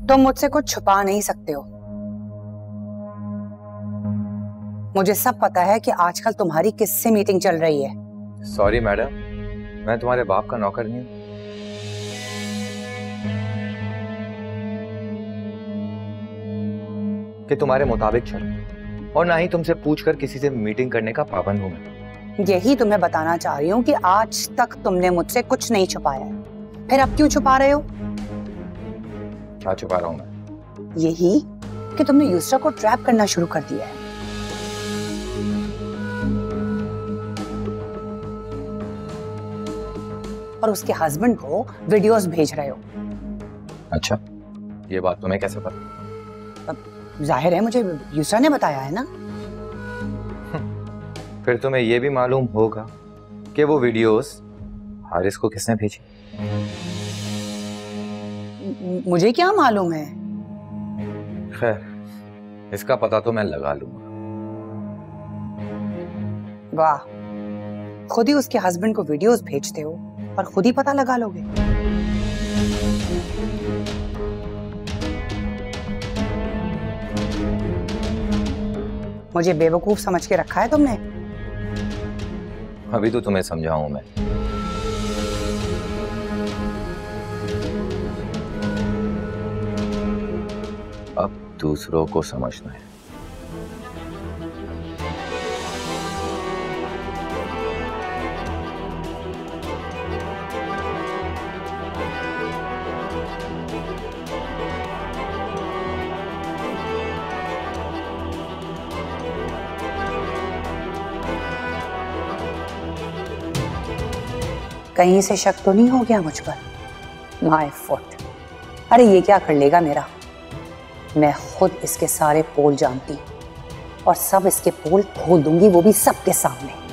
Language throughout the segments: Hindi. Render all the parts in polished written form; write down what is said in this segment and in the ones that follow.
तुम मुझसे कुछ छुपा नहीं सकते हो। मुझे सब पता है कि आजकल तुम्हारी किससे मीटिंग चल रही है। सॉरी मैडम, मैं तुम्हारे बाप का नौकर नहीं हूं कि तुम्हारे मुताबिक चलो, और ना ही तुमसे पूछकर किसी से मीटिंग करने का पाबंद हूं मैं। यही तुम्हें बताना चाह रही हूँ कि आज तक तुमने मुझसे कुछ नहीं छुपाया है, फिर अब क्यों छुपा रहे हो? क्या छुपा रहा हूं मैं? यही कि तुमने युसरा को ट्रैप करना शुरू कर दिया है। और उसके हस्बैंड को वीडियोस भेज रहे हो। अच्छा, ये बात तुम्हें कैसे पता? अब जाहिर है मुझे युसरा ने बताया है ना। फिर तुम्हें यह भी मालूम होगा कि वो वीडियोस हारिस को किसने भेजी? मुझे क्या मालूम है? खैर, इसका पता तो मैं लगा लूंगा। वाह, खुद ही उसके हस्बैंड को वीडियोस भेजते हो और खुद ही पता लगा लोगे। मुझे बेवकूफ समझ के रखा है तुमने। अभी तो तुम्हें समझाऊं मैं। अब दूसरों को समझना है। कहीं से शक तो नहीं हो गया मुझ पर? My foot. अरे ये क्या कर लेगा मेरा? मैं खुद इसके सारे पोल जानती और सब इसके पोल खोल दूंगी, वो भी सबके सामने।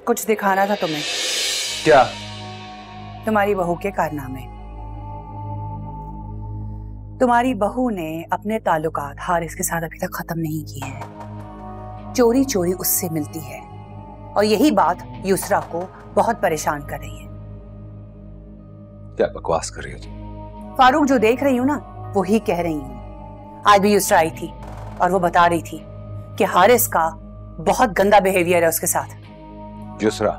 कुछ दिखाना था तुम्हें। क्या? तुम्हारी बहू के कारनामे। तुम्हारी बहू ने अपने ताल्लुकात हारिस के साथ अभी तक खत्म नहीं किए हैं। चोरी चोरी उससे मिलती है और यही बात युसरा को बहुत परेशान कर रही है। क्या बकवास कर रही हो तुम? फारूक, जो देख रही हूं ना वो ही कह रही हूं। आज भी युसरा आई थी और वो बता रही थी कि हारिस का बहुत गंदा बिहेवियर है उसके साथ। युसरा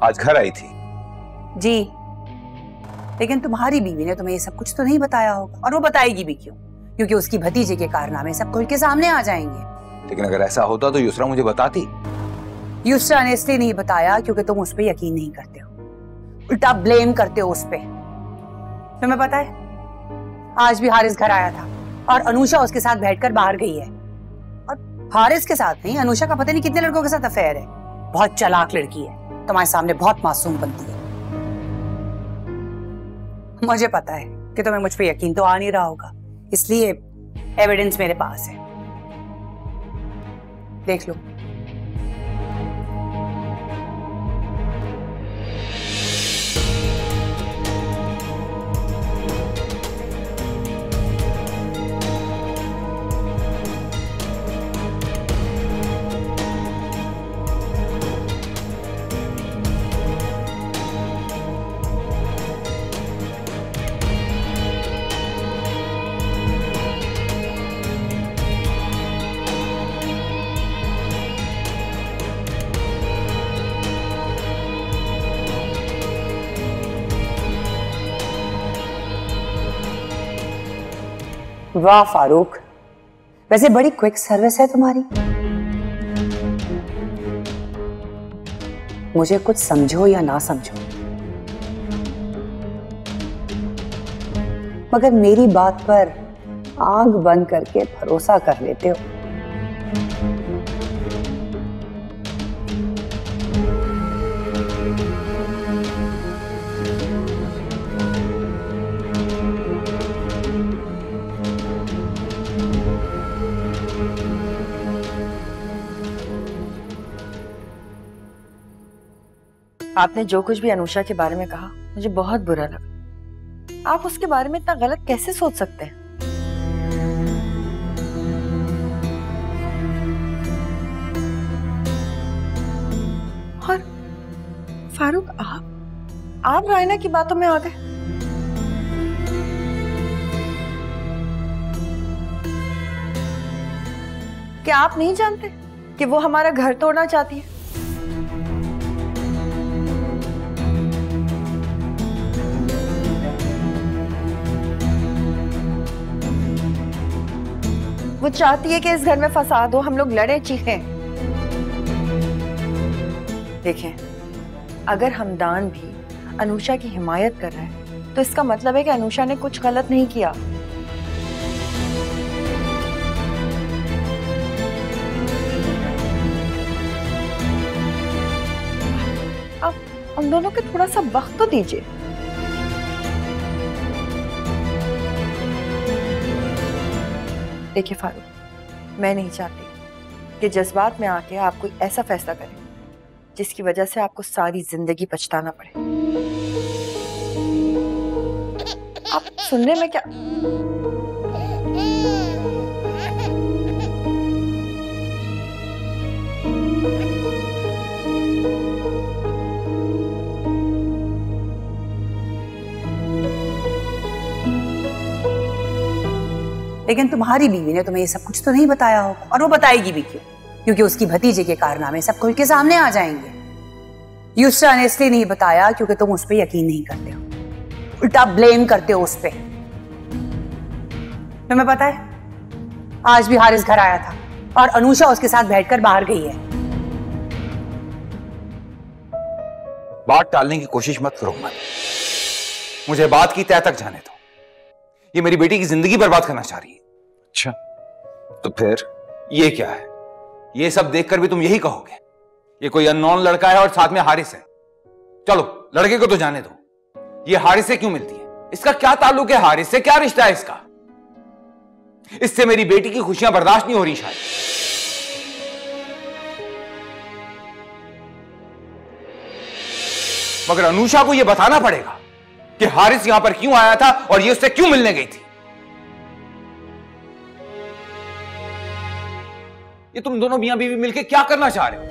आज घर आई थी? जी, लेकिन तुम्हारी बीवी ने तुम्हें ये सब कुछ तो नहीं बताया होगा, और वो बताएगी भी क्यों? क्योंकि उसकी भतीजे के कारनामे सब खुल के सामने आ जाएंगे। लेकिन अगर ऐसा होता तो युसरा मुझे बताती। युसरा ने इसलिए नहीं बताया क्योंकि तुम उस पर यकीन नहीं करते हो, उल्टा ब्लेम करते हो उस पे। तुम्हें पता है आज भी हारिस घर आया था और अनुषा उसके साथ बैठकर बाहर गई है। और हारिस के साथ नहीं, अनुषा का पता नहीं कितने लड़कों के साथ अफेयर है। बहुत चालाक लड़की है, तुम्हारे सामने बहुत मासूम बनती है। मुझे पता है कि तुम्हें मुझ पे यकीन तो आ नहीं रहा होगा, इसलिए एविडेंस मेरे पास है, देख लो। वाह फारूक, वैसे बड़ी क्विक सर्विस है तुम्हारी। मुझे कुछ समझो या ना समझो, मगर मेरी बात पर आंख बंद करके भरोसा कर लेते हो। आपने जो कुछ भी अनुषा के बारे में कहा मुझे बहुत बुरा लगा। आप उसके बारे में इतना गलत कैसे सोच सकते हैं? और फारूक, आप रायना की बातों में आ गए। क्या आप नहीं जानते कि वो हमारा घर तोड़ना चाहती है? वो चाहती है कि इस घर में फसाद हो, हम लोग लड़े चीखें। देखें, अगर हमदान भी अनुषा की हिमायत कर रहा है तो इसका मतलब है कि अनुषा ने कुछ गलत नहीं किया। आप उन दोनों को थोड़ा सा वक्त तो दीजिए। देखिए फारूक, मैं नहीं चाहती कि जज्बात में आके आप कोई ऐसा फैसला करें जिसकी वजह से आपको सारी जिंदगी पछताना पड़े। आप सुनने में क्या? लेकिन तुम्हारी बीवी ने तुम्हें ये सब कुछ तो नहीं बताया होगा, और वो बताएगी भी क्यों? क्योंकि उसकी भतीजे के कारनामे सब खुल के सामने आ जाएंगे। युसरा ने इसलिए नहीं बताया क्योंकि तुम उस पर यकीन नहीं करते हो, उल्टा ब्लेम करते हो उस पर। तुम्हें पता है, आज भी हारिस घर आया था और अनुषा उसके साथ बैठकर बाहर गई है। बात टालने की कोशिश मत करो मत। मुझे बात की तह तक जाने दो। ये मेरी बेटी की जिंदगी बर्बाद करना चाह रही है। अच्छा, तो फिर ये क्या है? ये सब देखकर भी तुम यही कहोगे ये कोई अननोन लड़का है और साथ में हारिस है। चलो लड़के को तो जाने दो, ये हारिस से क्यों मिलती है? इसका क्या ताल्लुक है हारिस से? क्या रिश्ता है इसका? इससे मेरी बेटी की खुशियां बर्दाश्त नहीं हो रही शायद। मगर अनुषा को यह बताना पड़ेगा कि हारिस यहां पर क्यों आया था और ये उससे क्यों मिलने गई थी। ये तुम दोनों मियां बीवी मिलकर क्या करना चाह रहे हो?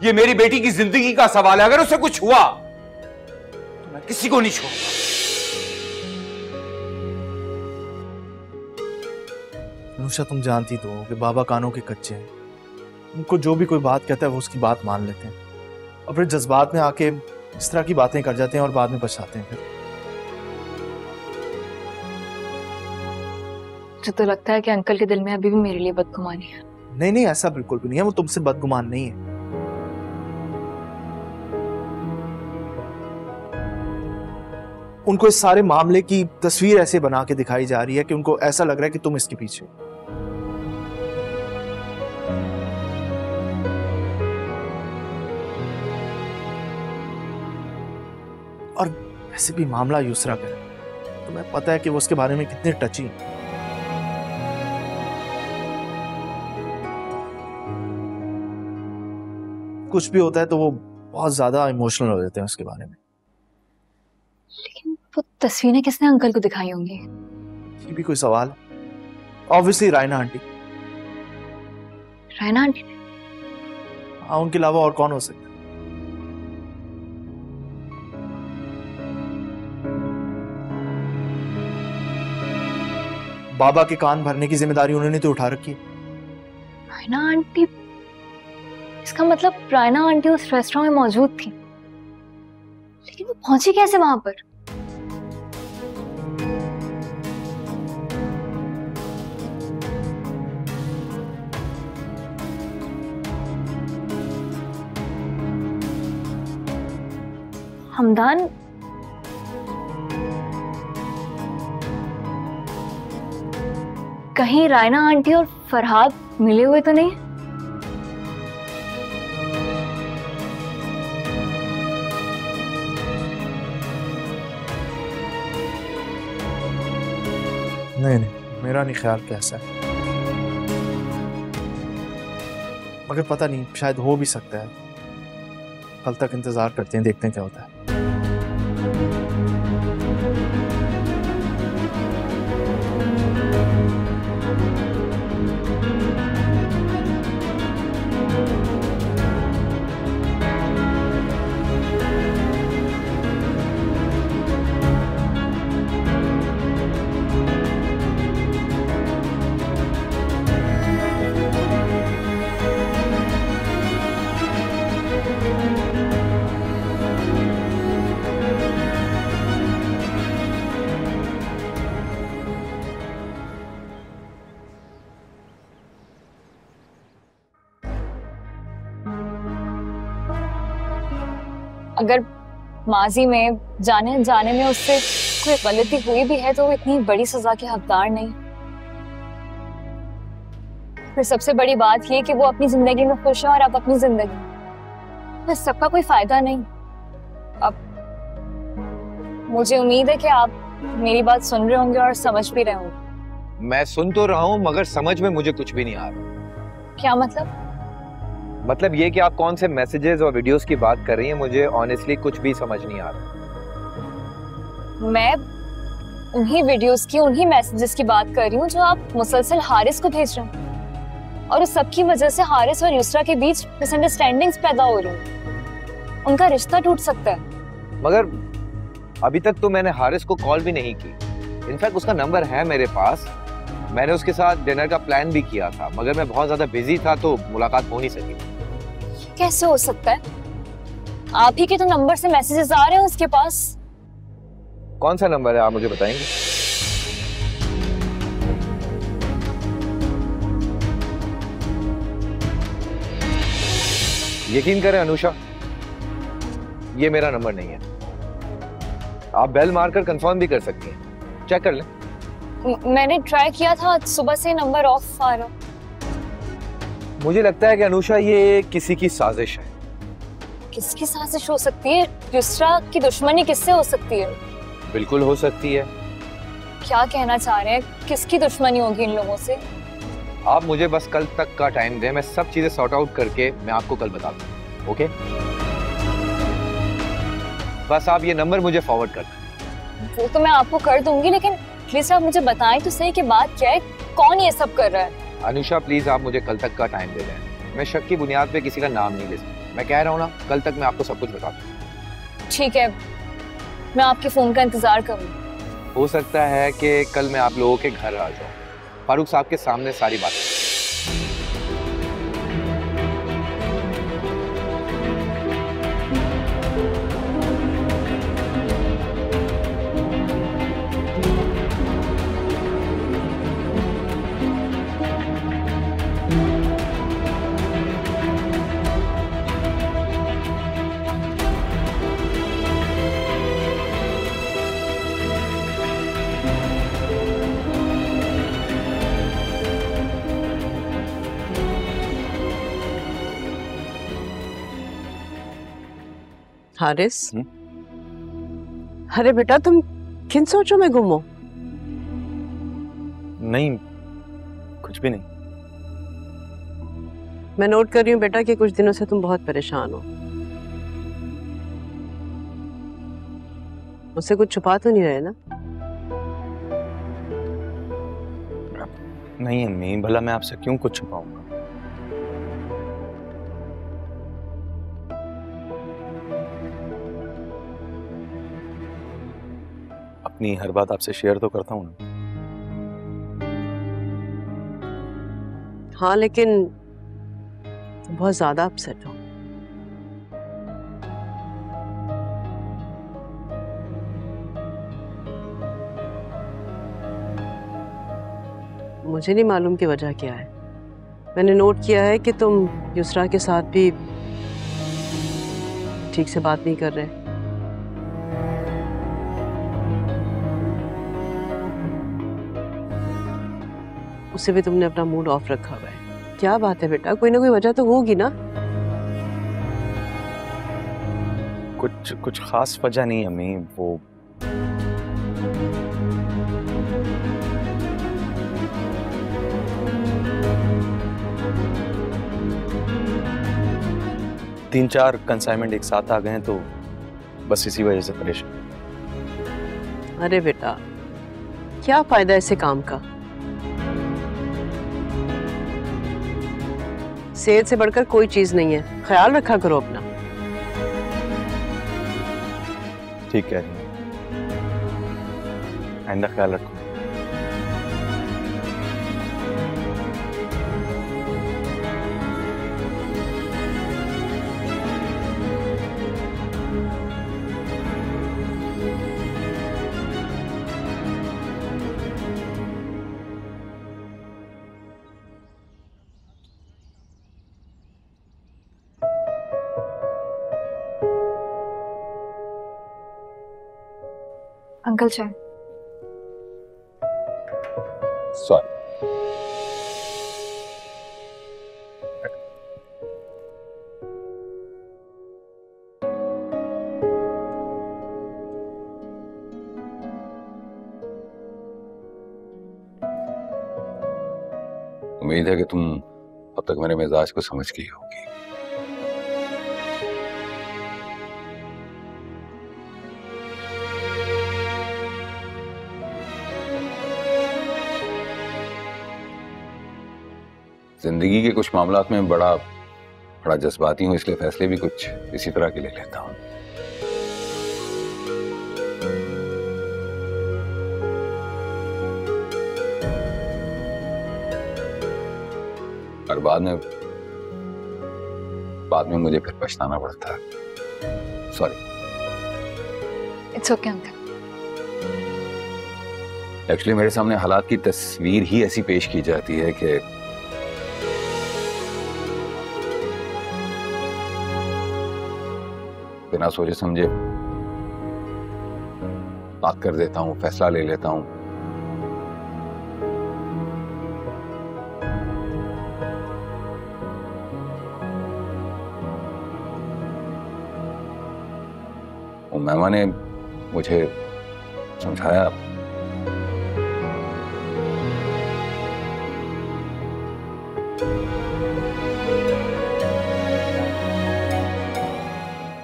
ये मेरी बेटी की जिंदगी का सवाल है। अगर उससे कुछ हुआ तो मैं किसी को नहीं छोड़ूंगा। अनुषा, तुम जानती तो हो कि बाबा कानों के कच्चे हैं। उनको जो भी कोई बात कहता है वो उसकी बात मान लेते हैं और फिर जज्बात में आके इस तरह की बातें कर जाते हैं और बाद में पछताते हैं। फिर मुझे तो लगता है कि अंकल के दिल में अभी भी मेरे लिए बदगुमानी है। नहीं नहीं, ऐसा बिल्कुल भी नहीं है। वो तुमसे बदगुमान नहीं है। उनको इस सारे मामले की तस्वीर ऐसे बना के दिखाई जा रही है कि उनको ऐसा लग रहा है कि तुम इसके पीछे। और वैसे भी मामला युसरा का है, तुम्हें पता है कि वो उसके बारे में कितने टची। कुछ भी होता है तो वो बहुत ज्यादा इमोशनल हो जाते हैं उसके बारे में। लेकिन वो तस्वीरें किसने अंकल को दिखाई होंगी? ये भी कोई सवाल है? Obviously Raina aunty. Raina aunty? हाँ, उनके अलावा और कौन हो सकता है? बाबा के कान भरने की जिम्मेदारी उन्होंने तो उठा रखी है। रायना आंटी? इसका मतलब रायना आंटी उस रेस्टोरेंट में मौजूद थी, लेकिन वो पहुंची कैसे वहां पर? हमदान कहीं रायना आंटी और फरहाद मिले हुए तो नहीं? नहीं, मेरा नहीं ख्याल कि ऐसा है, मगर पता नहीं, शायद हो भी सकता है। कल तक इंतजार करते हैं, देखते हैं क्या होता है। अगर माजी में जाने अनजाने में उससे कोई गलती हुई भी है तो वो इतनी बड़ी सजा के हकदार नहीं। फिर सबसे बड़ी बात ये कि वो अपनी जिंदगी में खुश है और आप अपनी जिंदगी में, तो सबका कोई फायदा नहीं। अब मुझे उम्मीद है कि आप मेरी बात सुन रहे होंगे और समझ भी रहे होंगे। मैं सुन तो रहा हूँ मगर समझ में मुझे कुछ भी नहीं आ रहा। क्या मतलब? मतलब ये कि आप कौन से मैसेजेस और वीडियोस की बात कर रही हैं, मुझे ऑनेस्टली कुछ भी समझ नहीं आ रहा। मैं उन्हीं वीडियोस की, उन्हीं मैसेजेस की बात कर रही हूँ जो आप मुसलसल हारिस को भेज रहे हैं, और उस सबकी वजह से हारिस और युसरा के बीच मिसअंडरस्टैंडिंग्स पैदा हो रही हैं। उनका रिश्ता टूट सकता है। मगर अभी तक तो मैंने हारिस को कॉल भी नहीं की। इनफैक्ट उसका नंबर है मेरे पास, मैंने उसके साथ डिनर का प्लान भी किया था, मगर मैं बहुत ज्यादा बिजी था तो मुलाकात हो नहीं सकी। कैसे हो सकता है? आप ही के तो नंबर से मैसेजेस आ रहे हैं उसके पास। कौन सा नंबर है, आप मुझे बताएंगे? यकीन करें अनुषा, ये मेरा नंबर नहीं है। आप बेल मारकर कंफर्म भी कर सकती हैं, चेक कर लें। मैंने ट्राई किया था, सुबह से नंबर ऑफ आ रहा। मुझे लगता है कि अनुषा ये किसी की साजिश है। किसकी साजिश हो सकती है? युसरा की दुश्मनी किससे हो सकती है? बिल्कुल हो सकती है। क्या कहना चाह रहे हैं? किसकी दुश्मनी होगी इन लोगों से? आप मुझे बस कल तक का टाइम दें, मैं सब चीजें सॉर्ट आउट करके मैं आपको कल बता दूं। ओके? बस आप ये नंबर मुझे फॉरवर्ड कर दें। वो तो मैं आपको कर दूंगी, लेकिन प्लीज आप मुझे बताएं तो सही कि बात क्या है, कौन ये सब कर रहा है? अनुषा प्लीज आप मुझे कल तक का टाइम दे दें। मैं शक की बुनियाद पे किसी का नाम नहीं ले सकता। मैं कह रहा हूँ ना, कल तक मैं आपको सब कुछ बता दूँ। ठीक है, मैं आपके फोन का इंतजार करूँगी। हो सकता है कि कल मैं आप लोगों के घर आ जाऊँ, फारूक साहब के सामने सारी बातें। हारिस, अरे बेटा तुम किन सोचों में गुम हो? नहीं, कुछ भी नहीं। मैं नोट कर रही हूँ बेटा कि कुछ दिनों से तुम बहुत परेशान हो। मुझसे कुछ छुपा तो नहीं रहे ना? नहीं अम्मी, भला मैं आपसे क्यों कुछ छुपाऊंगा? अपनी हर बात आपसे शेयर तो करता हूँ ना। हाँ, लेकिन तुम बहुत ज्यादा अपसेट हो। मुझे नहीं मालूम की वजह क्या है। मैंने नोट किया है कि तुम युसरा के साथ भी ठीक से बात नहीं कर रहे। उससे भी तुमने अपना मूड ऑफ रखा हुआ है। क्या बात है बेटा, कोई ना कोई वजह तो होगी ना? कुछ खास वजह नहीं अम्मी, वो तीन चार कंसाइनमेंट एक साथ आ गए हैं तो बस इसी वजह से परेशान। अरे बेटा, क्या फायदा ऐसे काम का? सेहत से बढ़कर कोई चीज नहीं है, ख्याल रखा करो अपना। ठीक कह रही हैं, आइंदा ख्याल रखो। अंकल चाय। सॉरी। उम्मीद है कि तुम अब तक मेरे मिजाज को समझ गई होगी। जिंदगी के कुछ मामलात में बड़ा जज्बाती हूं, इसलिए फैसले भी कुछ इसी तरह के ले लेता हूं। और बाद में मुझे फिर पछताना पड़ता है। Sorry. It's okay uncle. Actually मेरे सामने हालात की तस्वीर ही ऐसी पेश की जाती है कि बिना सोचे समझे बात कर देता हूं, फैसला ले लेता हूं। वो मेमा ने मुझे समझाया,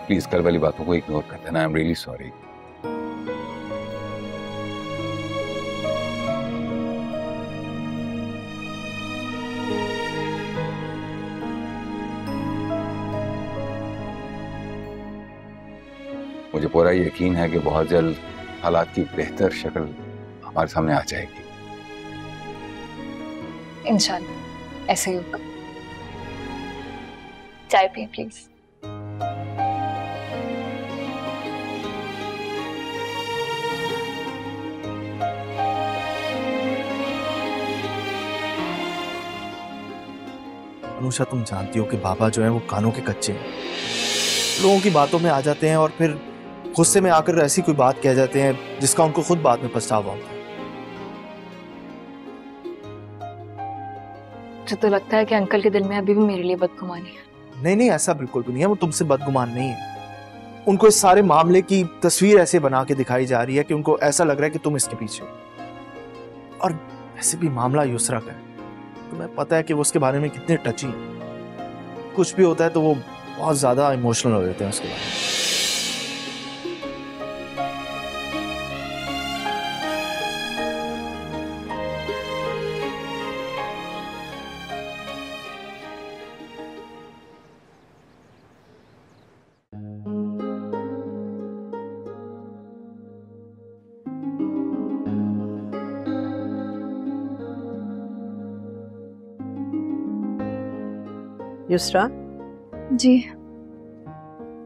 प्लीज कल वाली बातों को इग्नोर कर देना। I am really sorry. मुझे पूरा यकीन है कि बहुत जल्द हालात की बेहतर शक्ल हमारे सामने आ जाएगी। इंशाल्लाह ऐसे ही होगा। चाय पिए प्लीज। अनुषा, तुम जानती हो कि बाबा जो है वो कानों के कच्चे हैं, लोगों की बातों में आ जाते हैं और फिर गुस्से में आकर ऐसी कोई बात कह जाते हैं जिसका उनको खुद बाद में पछतावा होता है। मुझे तो लगता है कि अंकल के दिल में अभी भी मेरे लिए बदगुमानी है। नहीं, ऐसा बिल्कुल भी नहीं है, वो तुमसे बदगुमान नहीं है। उनको इस सारे मामले की तस्वीर ऐसे बना के दिखाई जा रही है कि उनको ऐसा लग रहा है कि तुम इसके पीछे हो। और वैसे भी मामला युसरा का है, तुम्हें पता है कि वो उसके बारे में कितने टची हैं। कुछ भी होता है तो वो बहुत ज्यादा इमोशनल हो जाते हैं उसके बारे में। युसरा, जी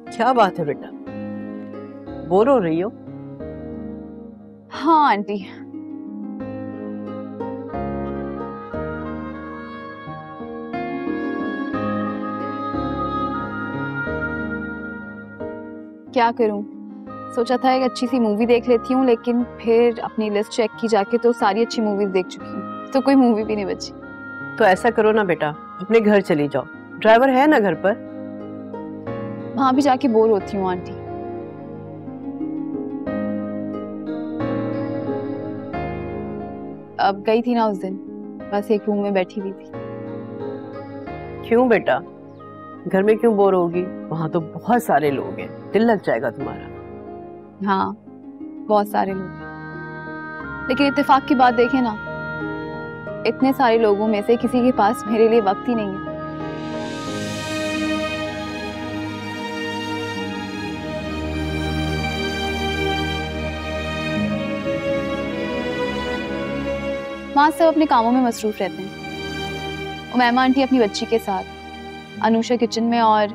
क्या बात है बेटा, बोर हो रही हो? हाँ आंटी। क्या करूं, सोचा था एक अच्छी सी मूवी देख लेती हूँ, लेकिन फिर अपनी लिस्ट चेक की जाके तो सारी अच्छी मूवीज देख चुकी हूँ। तो कोई मूवी भी नहीं बची। तो ऐसा करो ना बेटा, अपने घर चली जाओ, ड्राइवर है ना घर पर। वहां भी जाके बोर होती हूँ आंटी। अब गई थी ना उस दिन, बस एक रूम में बैठी हुई थी। क्यों बेटा, घर में क्यों बोर होगी? वहां तो बहुत सारे लोग हैं, दिल लग जाएगा तुम्हारा। हाँ, बहुत सारे लोग हैं, लेकिन इत्तेफाक की बात देखें ना, इतने सारे लोगों में से किसी के पास मेरे लिए वक्त ही नहीं है। वहाँ सब अपने कामों में मसरूफ रहते हैं। उमैमा आंटी अपनी बच्ची के साथ, अनुषा किचन में, और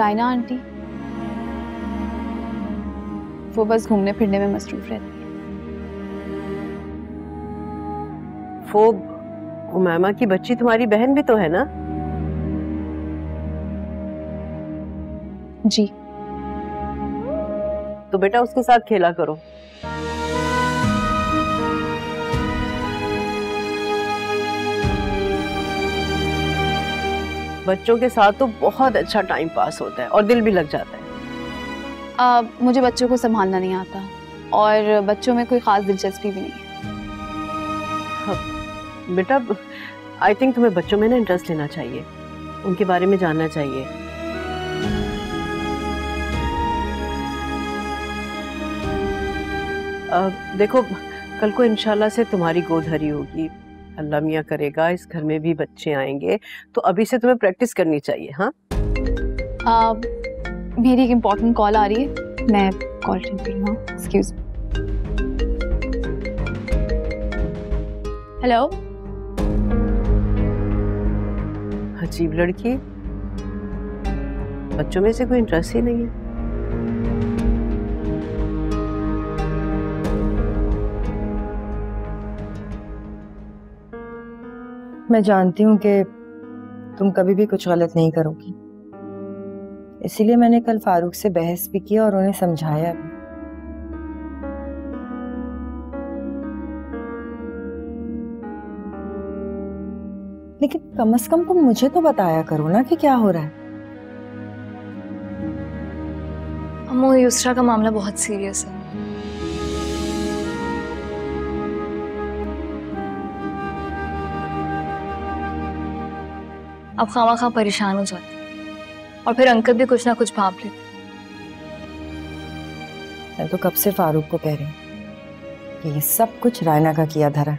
आयना आंटी वो बस घूमने फिरने में मसरूफ रहती है। वो उमैमा की बच्ची तुम्हारी बहन भी तो है ना? जी। तो बेटा उसके साथ खेला करो। बच्चों के साथ तो बहुत अच्छा टाइम पास होता है और दिल भी लग जाता है। मुझे बच्चों को संभालना नहीं आता और बच्चों में कोई खास दिलचस्पी भी नहीं है। हाँ, बेटा आई थिंक तुम्हें बच्चों में ना इंटरेस्ट लेना चाहिए, उनके बारे में जानना चाहिए। देखो कल को इंशाल्लाह से तुम्हारी गोद हरी होगी, अल्लाह मियाँ करेगा, इस घर में भी बच्चे आएंगे, तो अभी से तुम्हें प्रैक्टिस करनी चाहिए। हाँ, मेरी एक इम्पोर्टेंट कॉल आ रही है, मैं कॉल अटेंड करूँ। Excuse me. हेलो। अजीब लड़की, बच्चों में से कोई इंटरेस्ट ही नहीं है। मैं जानती हूँ कि तुम कभी भी कुछ गलत नहीं करोगी, इसीलिए मैंने कल फारूक से बहस भी की और उन्हें समझाया भी। लेकिन कम से कम तुम मुझे तो बताया करो ना कि क्या हो रहा है। अम्मू, युसरा का मामला बहुत सीरियस है। अब खामा परेशान हो जाते और फिर अंकल भी कुछ ना कुछ भाप लेते। मैं तो कब से फारूक को कह रही हूँ कि ये सब कुछ रायना का किया धरा।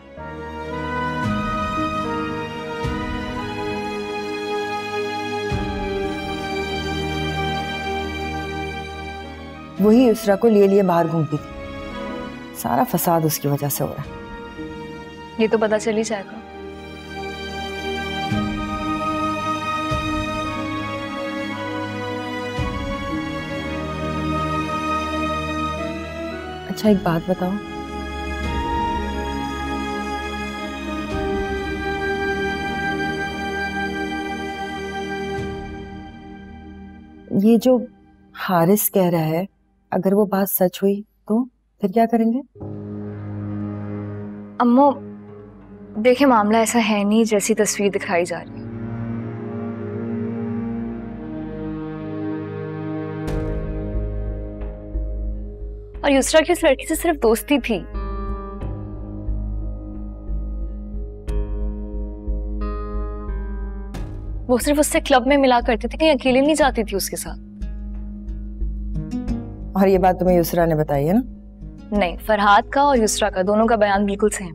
वही युसरा को लिए बाहर घूमती थी, सारा फसाद उसकी वजह से हो रहा है। ये तो पता चल ही जाएगा। अच्छा एक बात बताओ, ये जो हारिस कह रहा है, अगर वो बात सच हुई तो फिर क्या करेंगे? अम्मू देखे, मामला ऐसा है नहीं जैसी तस्वीर दिखाई जा रही है। और युसरा की उस लड़की से सिर्फ दोस्ती थी। वो सिर्फ उससे क्लब में मिला करती थी, कहीं अकेले नहीं जाती थी उसके साथ। और ये बात तुम्हें युसरा ने बताई है ना? नहीं, फरहाद का और युसरा का दोनों का बयान बिल्कुल सेम।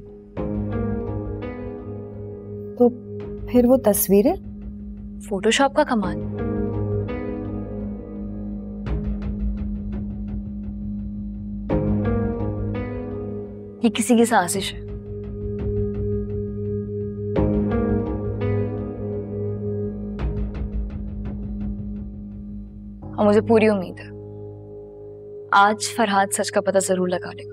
तो फिर वो तस्वीरें? फोटोशॉप का कमाल। ये किसी की साजिश है और मुझे पूरी उम्मीद है आज फरहाद सच का पता जरूर लगा लेगा।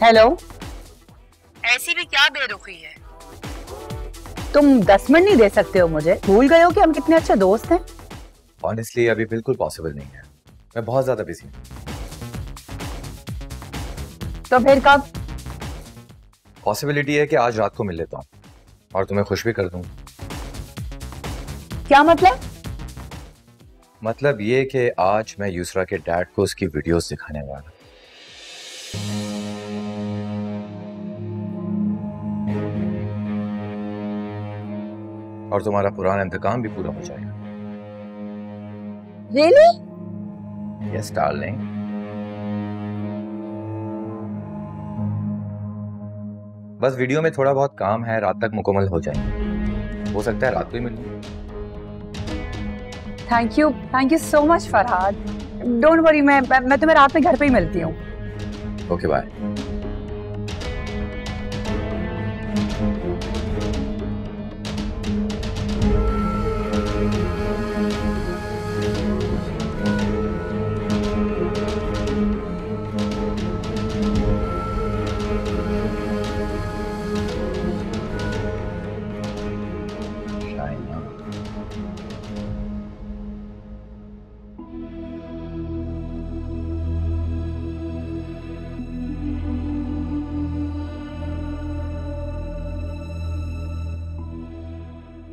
हेलो, ऐसी भी क्या बेरुखी है? तुम 10 मिनट नहीं दे सकते हो मुझे? भूल गए हो कि हम कितने अच्छे दोस्त हैं? ऑनेस्टली अभी बिल्कुल पॉसिबल नहीं है, मैं बहुत ज्यादा बिजी हूँ। तो फिर कब? पॉसिबिलिटी है कि आज रात को मिल लेता हूँ और तुम्हें खुश भी कर दूँ। क्या मतलब? मतलब ये कि आज मैं यूसरा के डैड को उसकी वीडियोस दिखाने वाला। और तुम्हारा पुराना इंतकाम भी पूरा हो जाएगा। Really? Yes darling. बस वीडियो में थोड़ा बहुत काम है, रात तक मुकम्मल हो जाएंगे। हो सकता है रात को ही मिलूं। Thank you so much Farhad. Don't worry, मैं तुम्हें रात में घर पे ही मिलती हूँ। Okay bye.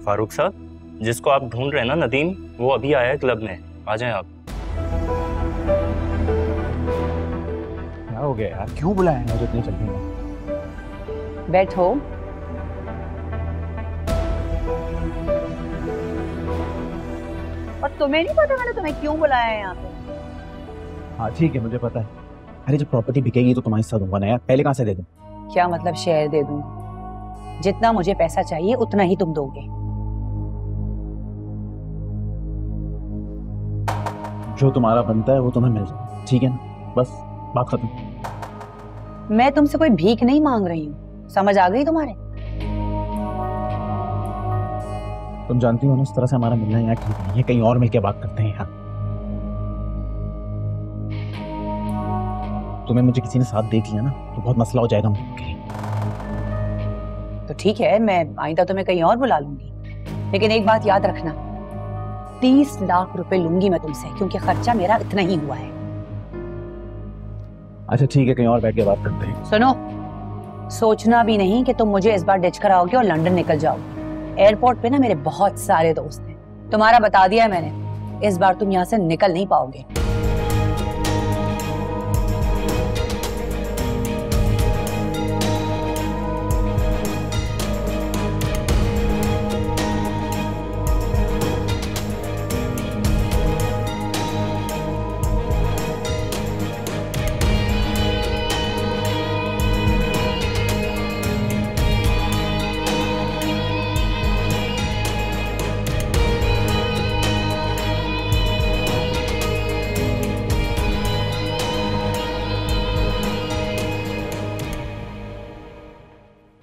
फारूक साहब, जिसको आप ढूंढ रहे हैं ना नदीम, वो अभी आया है क्लब में, आ जाएं आप। क्या हो गया यार, क्यों बुलाया मुझे इतनी जल्दी में? बैठो। और तुम्हें नहीं पता मैंने तुम्हें क्यों बुलाया है यहाँ पे? हाँ ठीक है, मुझे पता है। अरे जब प्रॉपर्टी बिकेगी तो तुम्हारे साथ दूंगा ना यार, पहले कहाँ से दे दूं? क्या मतलब शेयर दे दूंगी? जितना मुझे पैसा चाहिए उतना ही तुम दोगे। जो तुम्हारा बनता है वो तुम्हें मिल जाए, ठीक है ना? बस बात खत्म। मैं तुमसे कोई भीख नहीं मांग रही हूँ, समझ आ गई तुम्हारे? तुम जानती हो ना, इस तरह से हमारा मिलना यहाँ ठीक नहीं है, कहीं और मिलके बात करते हैं यार। तुम्हें मुझे किसी ने साथ देख लिया ना तो बहुत मसला हो जाएगा मुझे। तो ठीक है, मैं आइंदा तुम्हें कहीं और बुला लूंगी, लेकिन एक बात याद रखना, 30 लाख रुपए लूंगी मैं तुमसे, क्योंकि खर्चा मेरा इतना ही हुआ है। अच्छा ठीक है, कहीं और बैठ के बात करते हैं। सुनो, सोचना भी नहीं कि तुम मुझे इस बार डिच कर आओगे और लंदन निकल जाओगे। एयरपोर्ट पे ना मेरे बहुत सारे दोस्त हैं, तुम्हारा बता दिया है मैंने, इस बार तुम यहाँ से निकल नहीं पाओगे।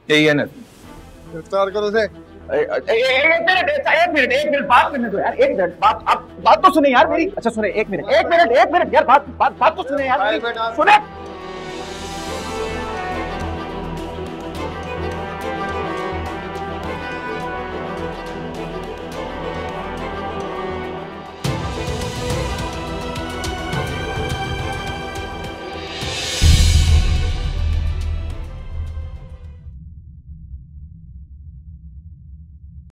यही है ना? गिरफ्तार करो उसे। एक मिनट बात करने दो यार, एक मिनट बात तो सुने यार मेरी। अच्छा सुने, एक मिनट यार, बात तो सुने यार, सुने।